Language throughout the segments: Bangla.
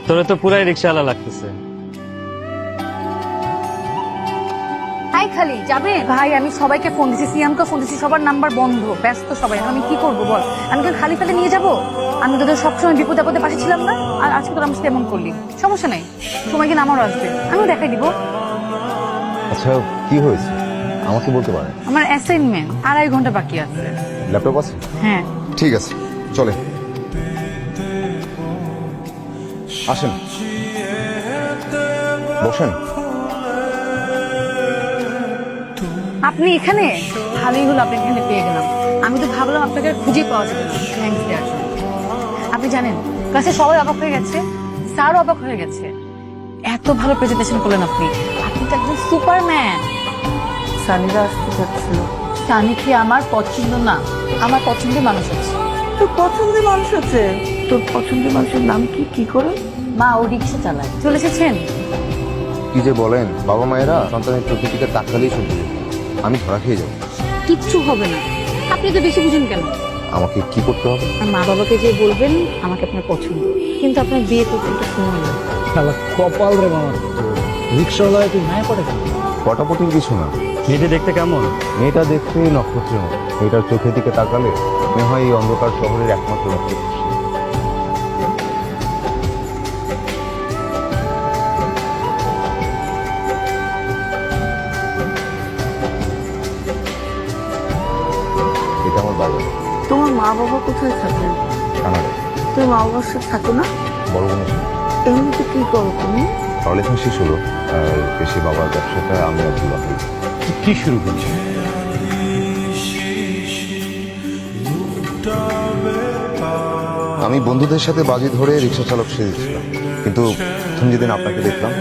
তোরে তো পুরাই রিক্সাওয়ালা লাগতেছে। হাই খালি যাবে ভাই? আমি সবাইকে ফোন দিচ্ছি, সিয়ামকে ফোন দিচ্ছি, সবার নাম্বার বন্ধ, ব্যস্ত সবাই। আমি কি করবো বল? আমি কি খালি ফেলে নিয়ে যাবো? আমি তোদের সবসময় বিপদ আপদে পাশে ছিলাম না, আর আজকে তোর আমার সাথে এমন করলি। সমস্যা নাই, সময় কিন্তু আমারও আসবে, আমিও দেখাই দিব। আচ্ছা কি হয়েছে আমাকে বলতে পারেন? আমার অ্যাসাইনমেন্ট 2.5 ঘন্টা বাকি আছে। ল্যাপটপ আছে? হ্যাঁ। ঠিক আছে চলে আসেন বসেন। আপনি এখানে? ভালোই হলো আপনি এখানে পেয়ে গেলাম। আমি তো ভাবলাম আপনাকে আর খুঁজে পাওয়া যাবে না। থ্যাংকস দেওয়ার জন্য। আপনি জানেন ক্লাসে সবাই অবাক হয়ে গেছে, স্যারও অবাক হয়ে গেছে। এত ভালো প্রেজেন্টেশন করলেন আপনি। আপনি তো একজন সুপারম্যান। সানিরা আসতে যাচ্ছিল। সানি কি আমার পছন্দ না? আমার পছন্দের মানুষ আছে। তোর পছন্দের মানুষ আছে? তোর পছন্দের মানুষের নাম কি? কি করে? মা ও রিক্সা চালায়। চলে এসেছেন? কি যে বলেন, বাবা মায়েরা সন্তানের চোখের দিকে তাকালেই শুনতে আমি ধরা খেয়ে যাবো। কিচ্ছু হবে না, আপনি তো বেশি বুঝেন কেন? আমাকে কি করতে হবে? আর মা বাবাকে যে বলবেন আমাকে আপনার পছন্দ, কিন্তু আপনার বিয়ে করতে একটু সময় লাগবে। শালা কপাল রে মামা, রিক্সাওয়ালায় তুই নাই পড়ে কেন? পটাপটির কিছু না, মেয়েটি দেখতে কেমন? মেয়েটা দেখতে নক্ষত্রের মতো। মেয়েটার চোখের দিকে তাকালে মনে হয় এই অন্ধকার শহরের একমাত্র নক্ষত্র। এটা আমার বাবা। তোমার মা বাবা কোথায় থাকেন? কানাডা। তুমি মা বাবার সাথে থাকো না? বড় বোনের সাথে। এমনিতে কি করো তুমি? পড়ালেখা শেষ হলো, আর বেশি বাবার ব্যবসাটা আমি আর দুলা হই। কি শুরু করছিস? আমি বন্ধুদের সাথে বাজি ধরে রিক্সা চালক সেজেছিলাম, কিন্তু প্রথম যেদিন আপনাকে দেখলাম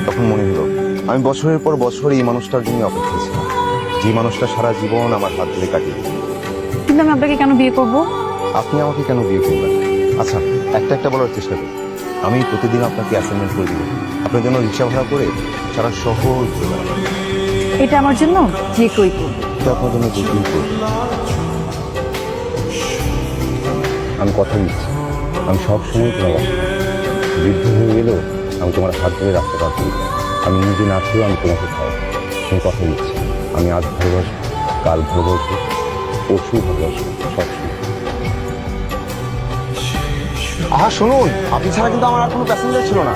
তখন মনে হলো আমি বছরের পর বছর এই মানুষটার জন্য অপেক্ষায় ছিলাম, যে মানুষটা সারা জীবন আমার হাত ধরে কাটিয়ে দিল। কিন্তু আমি আপনাকে কেন বিয়ে করব? আপনি আমাকে কেন বিয়ে করবেন? আচ্ছা একটা একটা বলার চেষ্টা করি। আমি প্রতিদিন আপনাকে অ্যাসাইনমেন্ট করে দিব, আপনার জন্য রিক্সা ভাড়া করে সারা শহর ঘুরে বেড়াবো। এটা আমার জন্য যে কেউই করবে। তো আপনার জন্য যেগুলো করবো। আমি কথা দিচ্ছি, আমি সব সময় তোমার পাশে থাকবো। বৃদ্ধ হয়ে গেলেও আমি তোমার হাত ধরে রাস্তা পার করি। আমি নিজে না খেয়েও আমি তোমাকে খাওয়াবো। তুমি কথা দিচ্ছি, আমি আজ ভালোবাসবো, কাল ভালোবাসবো, পরশু ভালোবাসবো, সব সময়। আহা শুনুন, আপনি ছাড়া কিন্তু আমার আর কোনো প্যাসেঞ্জার ছিল না।